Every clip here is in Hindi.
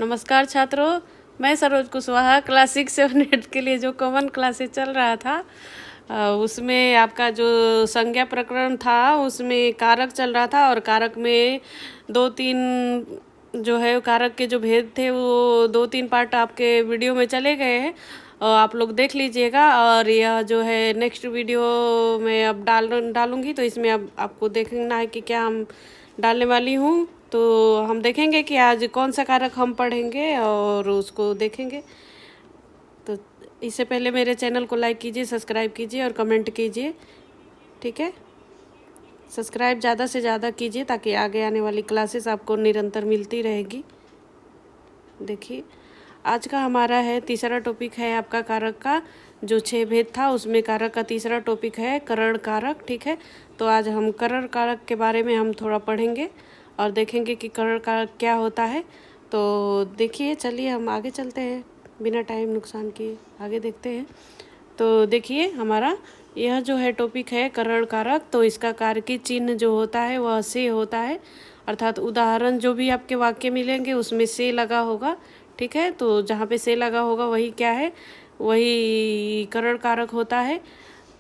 नमस्कार छात्रों, मैं सरोज कुशवाहा क्लास 6 से 8 के लिए जो कॉमन क्लासेस चल रहा था उसमें आपका जो संज्ञा प्रकरण था उसमें कारक चल रहा था और कारक में 2-3 जो है कारक के जो भेद थे वो 2-3 पार्ट आपके वीडियो में चले गए हैं और आप लोग देख लीजिएगा। और यह जो है नेक्स्ट वीडियो में अब डालूंगी तो इसमें अब आपको देखना है कि क्या हम डालने वाली हूँ। तो हम देखेंगे कि आज कौन सा कारक हम पढ़ेंगे और उसको देखेंगे। तो इससे पहले मेरे चैनल को लाइक कीजिए, सब्सक्राइब कीजिए और कमेंट कीजिए, ठीक है। सब्सक्राइब ज़्यादा से ज़्यादा कीजिए ताकि आगे आने वाली क्लासेस आपको निरंतर मिलती रहेगी। देखिए, आज का हमारा है तीसरा टॉपिक है आपका कारक का जो 6 भेद था उसमें कारक का तीसरा टॉपिक है करण कारक, ठीक है। तो आज हम करण कारक के बारे में हम थोड़ा पढ़ेंगे और देखेंगे कि करण कारक क्या होता है। तो देखिए, चलिए हम आगे चलते हैं बिना टाइम नुकसान किए, आगे देखते हैं। तो देखिए, हमारा यह जो है टॉपिक है करण कारक। तो इसका कारकी चिन्ह जो होता है वह से होता है, अर्थात उदाहरण जो भी आपके वाक्य मिलेंगे उसमें से लगा होगा, ठीक है। तो जहाँ पे से लगा होगा वही क्या है, वही करण कारक होता है।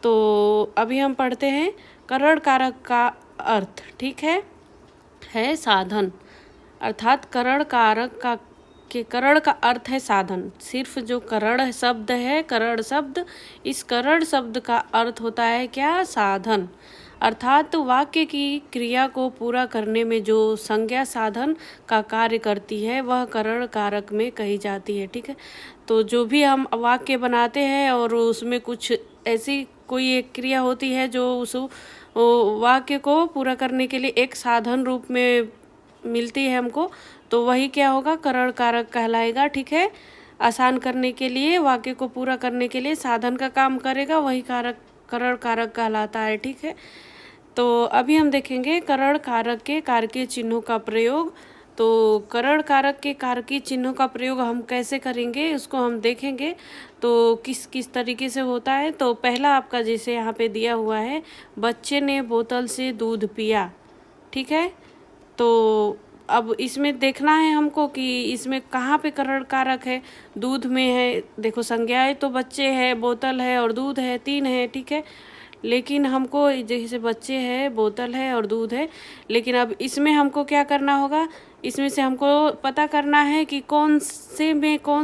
तो अभी हम पढ़ते हैं करण कारक का अर्थ, ठीक है साधन, अर्थात करण कारक का के करण का अर्थ है साधन। सिर्फ जो करण शब्द है, करण शब्द, इस करण शब्द का अर्थ होता है क्या, साधन। अर्थात वाक्य की क्रिया को पूरा करने में जो संज्ञा साधन का कार्य करती है वह करण कारक में कही जाती है, ठीक है। तो जो भी हम वाक्य बनाते हैं और उसमें कुछ ऐसी कोई एक क्रिया होती है जो उस वाक्य को पूरा करने के लिए एक साधन रूप में मिलती है हमको, तो वही क्या होगा, करण कारक कहलाएगा, ठीक है। आसान करने के लिए, वाक्य को पूरा करने के लिए साधन का काम करेगा, वही कारक करण कारक कहलाता है, ठीक है। तो अभी हम देखेंगे करण कारक के कारकीय चिन्हों का प्रयोग। तो करण कारक के कारकीय चिन्हों का प्रयोग हम कैसे करेंगे उसको हम देखेंगे। तो किस किस तरीके से होता है। तो पहला आपका जैसे यहाँ पे दिया हुआ है, बच्चे ने बोतल से दूध पिया, ठीक है। तो अब इसमें देखना है हमको कि इसमें कहाँ पे करण कारक है। दूध में है, देखो संज्ञाएं तो बच्चे है, बोतल है और दूध है, 3 है, ठीक है। लेकिन हमको जैसे बच्चे है, बोतल है और दूध है, लेकिन अब इसमें हमको क्या करना होगा, इसमें से हमको पता करना है कि कौन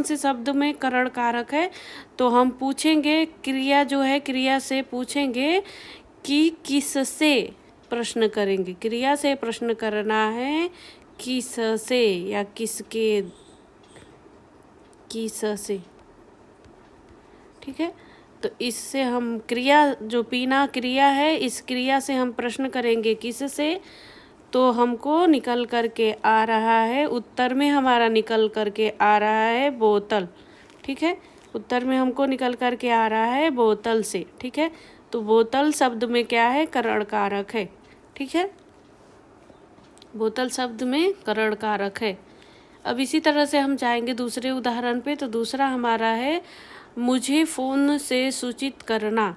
से शब्द में करण कारक है। तो हम पूछेंगे, क्रिया जो है क्रिया से पूछेंगे कि किससे, प्रश्न करेंगे, क्रिया से प्रश्न करना है, किससे या किसके, किससे, ठीक है। तो इससे हम क्रिया जो पीना क्रिया है, इस क्रिया से हम प्रश्न करेंगे किससे, तो हमको निकल करके आ रहा है, उत्तर में हमारा निकल करके आ रहा है बोतल, ठीक है। उत्तर में हमको निकल करके आ रहा है बोतल से, ठीक है। तो बोतल शब्द में क्या है, करण कारक है, ठीक है। बोतल शब्द में करण कारक है। अब इसी तरह से हम जाएंगे दूसरे उदाहरण पे। तो दूसरा हमारा है, मुझे फ़ोन से सूचित करना।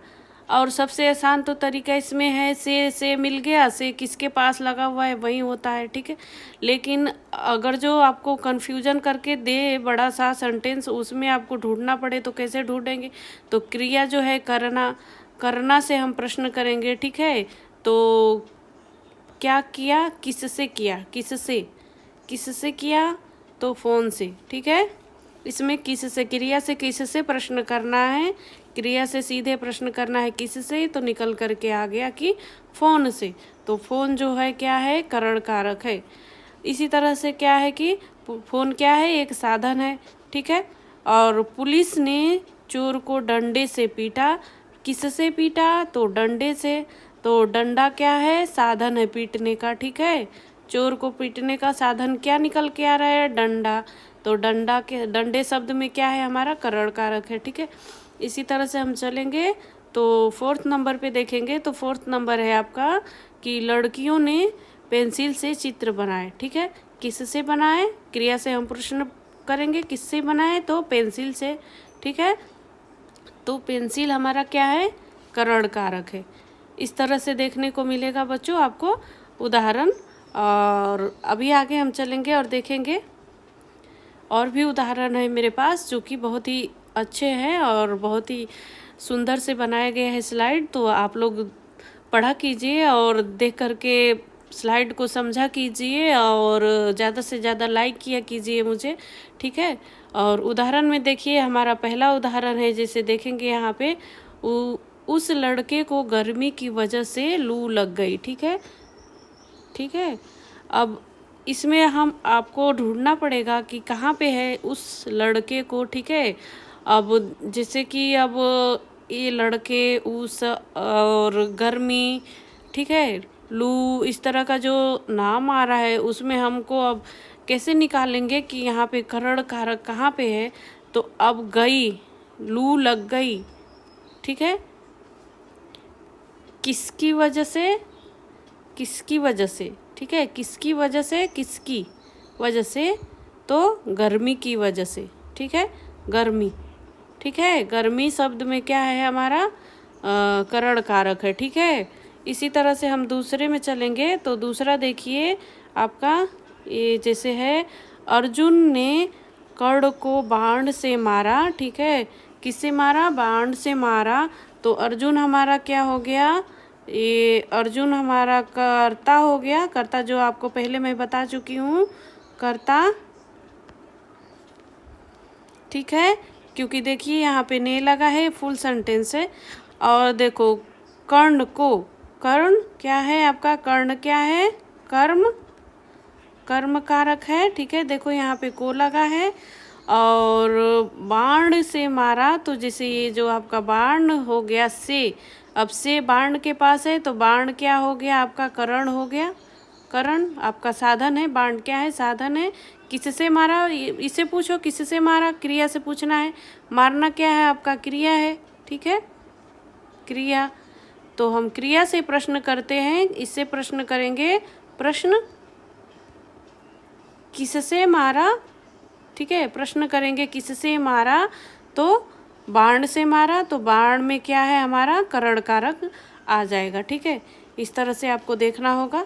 और सबसे आसान तो तरीका इसमें है, से मिल गया, से किसके पास लगा हुआ है वही होता है, ठीक है। लेकिन अगर जो आपको कन्फ्यूजन करके दे बड़ा सा सेंटेंस, उसमें आपको ढूंढना पड़े तो कैसे ढूंढेंगे। तो क्रिया जो है करना, करना से हम प्रश्न करेंगे, ठीक है। तो क्या किया, किससे किया, किससे, किससे किया, तो फ़ोन से, ठीक है। इसमें किससे, क्रिया से किससे प्रश्न करना है, क्रिया से सीधे प्रश्न करना है किससे, तो निकल करके आ गया कि फ़ोन से। तो फ़ोन जो है क्या है, करण कारक है। इसी तरह से क्या है कि फ़ोन क्या है, एक साधन है, ठीक है। और पुलिस ने चोर को डंडे से पीटा, किससे पीटा, तो डंडे से। तो डंडा क्या है, साधन है पीटने का, ठीक है। चोर को पीटने का साधन क्या निकल के आ रहा है, डंडा। तो डंडा के, डंडे शब्द में क्या है हमारा, करण कारक है, ठीक है। इसी तरह से हम चलेंगे तो 4th नंबर पे देखेंगे। तो 4th नंबर है आपका कि लड़कियों ने पेंसिल से चित्र बनाए, ठीक है। किससे बनाए, क्रिया से हम प्रश्न करेंगे किससे बनाए, तो पेंसिल से, ठीक है। तो पेंसिल हमारा क्या है, करण कारक है। इस तरह से देखने को मिलेगा बच्चों आपको उदाहरण। और अभी आगे हम चलेंगे और देखेंगे और भी उदाहरण है मेरे पास जो कि बहुत ही अच्छे हैं और बहुत ही सुंदर से बनाए गए हैं स्लाइड। तो आप लोग पढ़ा कीजिए और देख करके स्लाइड को समझा कीजिए और ज़्यादा से ज़्यादा लाइक किया कीजिए मुझे, ठीक है। और उदाहरण में देखिए, हमारा पहला उदाहरण है, जैसे देखेंगे यहाँ पे उस लड़के को गर्मी की वजह से लू लग गई, ठीक है, ठीक है। अब इसमें हम आपको ढूंढना पड़ेगा कि कहाँ पे है उस लड़के को, ठीक है। अब जैसे कि अब ये लड़के, उस और गर्मी, ठीक है, लू, इस तरह का जो नाम आ रहा है उसमें हमको अब कैसे निकालेंगे कि यहाँ पे करण कारक कहाँ पे है। तो अब गई, लू लग गई, ठीक है, किसकी वजह से, किसकी वजह से, ठीक है, किसकी वजह से, किसकी वजह से, तो गर्मी की वजह से, ठीक है, गर्मी, ठीक है। गर्मी शब्द में क्या है हमारा, करण कारक है, ठीक है। इसी तरह से हम दूसरे में चलेंगे। तो दूसरा देखिए आपका, ये जैसे है, अर्जुन ने कर्ण को बाण से मारा, ठीक है, किससे मारा, बाण से मारा। तो अर्जुन हमारा क्या हो गया, ये अर्जुन हमारा कर्ता हो गया, कर्ता जो आपको पहले मैं बता चुकी हूँ, कर्ता, ठीक है, क्योंकि देखिए यहाँ पे ने लगा है, फुल सेंटेंस है। और देखो कर्ण को, कर्ण क्या है आपका, कर्ण क्या है, कर्म, कर्म कारक है, ठीक है। देखो यहाँ पे को लगा है। और बाण से मारा, तो जैसे ये जो आपका बाण हो गया से, अब से बाण के पास है तो बाण क्या हो गया आपका, करण हो गया, करण आपका साधन है, बाण क्या है, साधन है। किससे मारा, इससे पूछो किससे मारा, क्रिया से पूछना है। मारना क्या है आपका, क्रिया है, ठीक है, क्रिया। तो हम क्रिया से प्रश्न करते हैं, इससे प्रश्न करेंगे, प्रश्न किससे मारा, ठीक है, प्रश्न करेंगे किससे मारा, तो बाण से मारा, तो बाण में क्या है हमारा, करण कारक आ जाएगा, ठीक है। इस तरह से आपको देखना होगा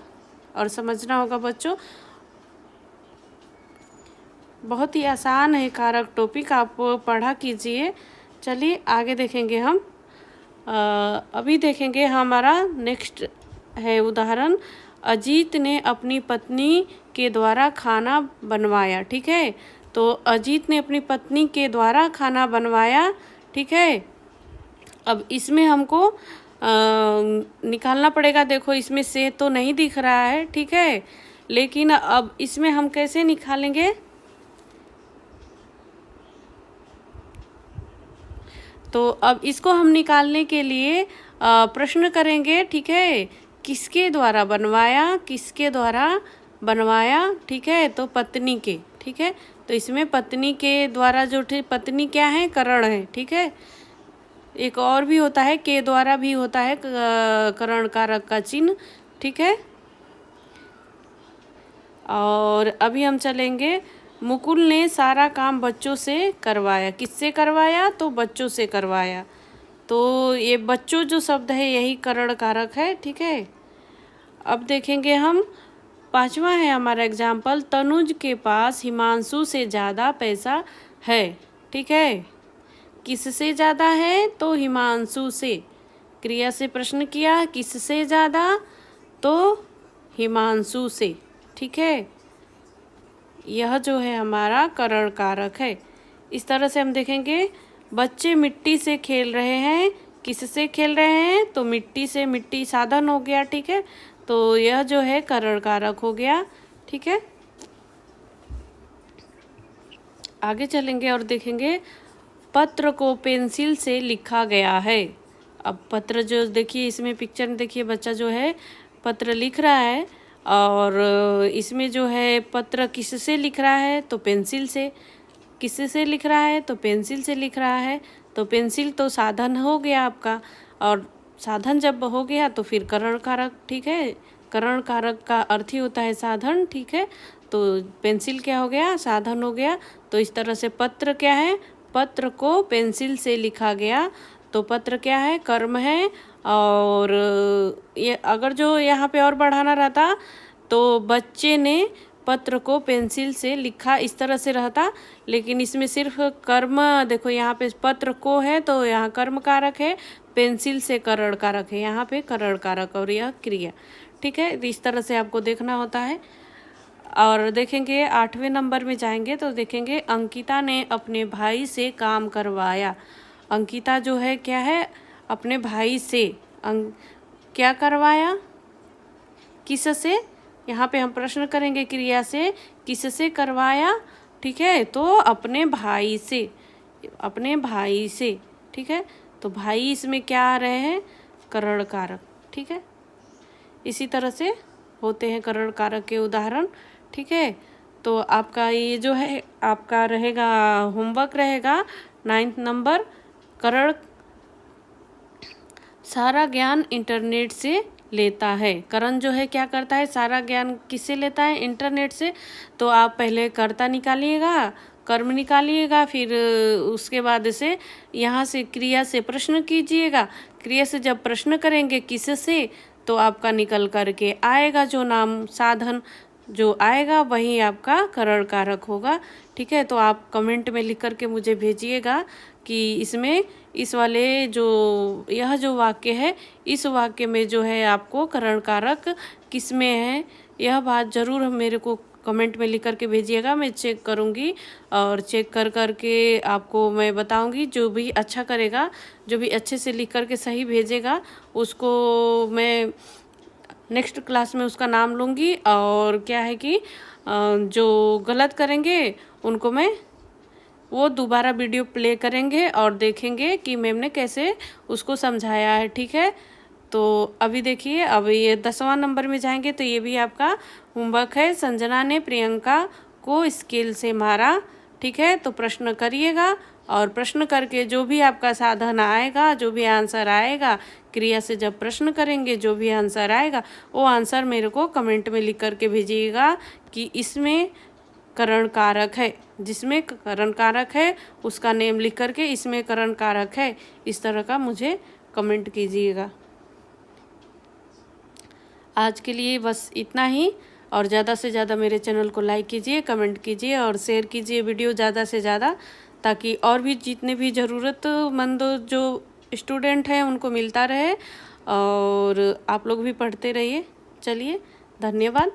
और समझना होगा बच्चों। बहुत ही आसान है कारक टॉपिक, आप पढ़ा कीजिए। चलिए आगे देखेंगे हम। अभी देखेंगे हमारा नेक्स्ट है उदाहरण, अजीत ने अपनी पत्नी के द्वारा खाना बनवाया, ठीक है। तो अजीत ने अपनी पत्नी के द्वारा खाना बनवाया, ठीक है। अब इसमें हमको निकालना पड़ेगा। देखो इसमें से तो नहीं दिख रहा है, ठीक है, लेकिन अब इसमें हम कैसे निकालेंगे, तो अब इसको हम निकालने के लिए प्रश्न करेंगे, ठीक है, किसके द्वारा बनवाया, किसके द्वारा बनवाया, ठीक है, तो पत्नी के, ठीक है। तो इसमें पत्नी के द्वारा जो, पत्नी क्या है, करण है, ठीक है। एक और भी होता है, के द्वारा भी होता है करण कारक का चिन्ह, ठीक है। और अभी हम चलेंगे, मुकुल ने सारा काम बच्चों से करवाया, किससे करवाया, तो बच्चों से करवाया। तो ये बच्चों जो शब्द है यही करण कारक है, ठीक है। अब देखेंगे हम, पांचवा है हमारा एग्जाम्पल, तनुज के पास हिमांशु से ज़्यादा पैसा है, ठीक है। किससे ज़्यादा है, तो हिमांशु से। क्रिया से प्रश्न किया, किससे ज़्यादा, तो हिमांशु से, ठीक है। यह जो है हमारा करण कारक है। इस तरह से हम देखेंगे, बच्चे मिट्टी से खेल रहे हैं, किससे खेल रहे हैं, तो मिट्टी से, मिट्टी साधन हो गया, ठीक है। तो यह जो है करण कारक हो गया, ठीक है। आगे चलेंगे और देखेंगे, पत्र को पेंसिल से लिखा गया है। अब पत्र जो देखिए, इसमें पिक्चर में देखिए, बच्चा जो है पत्र लिख रहा है, और इसमें जो है पत्र किससे लिख रहा है, तो पेंसिल से। किससे लिख रहा है, तो पेंसिल से लिख रहा है। तो पेंसिल तो साधन हो गया आपका, और साधन जब हो गया तो फिर करण कारक, ठीक है। करण कारक का अर्थ ही होता है साधन, ठीक है। तो पेंसिल क्या हो गया, साधन हो गया। तो इस तरह से पत्र क्या है, पत्र को पेंसिल से लिखा गया। तो पत्र क्या है, कर्म है। और ये अगर जो यहाँ पे और बढ़ाना रहता, तो बच्चे ने पत्र को पेंसिल से लिखा, इस तरह से रहता। लेकिन इसमें सिर्फ कर्म, देखो यहाँ पे पत्र को है तो यहाँ कर्म कारक है, पेंसिल से करण कारक है, यहाँ पे करण कारक और यह क्रिया। ठीक है, इस तरह से आपको देखना होता है। और देखेंगे 8वें नंबर में जाएंगे तो देखेंगे अंकिता ने अपने भाई से काम करवाया। अंकिता जो है क्या है, अपने भाई से क्या करवाया, किससे, यहाँ पे हम प्रश्न करेंगे क्रिया से, किससे करवाया। ठीक है, तो अपने भाई से, अपने भाई से। ठीक है, तो भाई इसमें क्या आ रहे हैं, करण कारक। ठीक है, इसी तरह से होते हैं करण कारक के उदाहरण। ठीक है, तो आपका ये जो है आपका रहेगा होमवर्क रहेगा 9th नंबर, करण सारा ज्ञान इंटरनेट से लेता है। करण जो है क्या करता है, सारा ज्ञान किससे लेता है, इंटरनेट से। तो आप पहले कर्ता निकालिएगा, कर्म निकालिएगा, फिर उसके बाद से यहाँ से क्रिया से प्रश्न कीजिएगा। क्रिया से जब प्रश्न करेंगे किससे, तो आपका निकल करके आएगा जो नाम साधन जो आएगा वही आपका करण कारक होगा। ठीक है, तो आप कमेंट में लिख करके मुझे भेजिएगा कि इसमें इस वाले जो यह जो वाक्य है, इस वाक्य में जो है आपको करण कारक किस में है, यह बात ज़रूर मेरे को कमेंट में लिख करके भेजिएगा। मैं चेक करूँगी और चेक कर करके आपको मैं बताऊँगी। जो भी अच्छा करेगा, जो भी अच्छे से लिख करके सही भेजेगा, उसको मैं नेक्स्ट क्लास में उसका नाम लूँगी। और क्या है कि जो गलत करेंगे उनको मैं वो दोबारा वीडियो प्ले करेंगे और देखेंगे कि मैम ने कैसे उसको समझाया है। ठीक है, तो अभी देखिए, अब ये 10वां नंबर में जाएंगे तो ये भी आपका होमवर्क है। संजना ने प्रियंका को स्केल से मारा। ठीक है, तो प्रश्न करिएगा और प्रश्न करके जो भी आपका साधन आएगा, जो भी आंसर आएगा, क्रिया से जब प्रश्न करेंगे जो भी आंसर आएगा वो आंसर मेरे को कमेंट में लिख करके भेजिएगा कि इसमें करण कारक है, जिसमें करण कारक है उसका नेम लिख करके इसमें करण कारक है, इस तरह का मुझे कमेंट कीजिएगा। आज के लिए बस इतना ही, और ज़्यादा से ज़्यादा मेरे चैनल को लाइक कीजिए, कमेंट कीजिए और शेयर कीजिए वीडियो ज़्यादा से ज़्यादा, ताकि और भी जितने भी ज़रूरतमंद जो स्टूडेंट हैं उनको मिलता रहे और आप लोग भी पढ़ते रहिए। चलिए, धन्यवाद।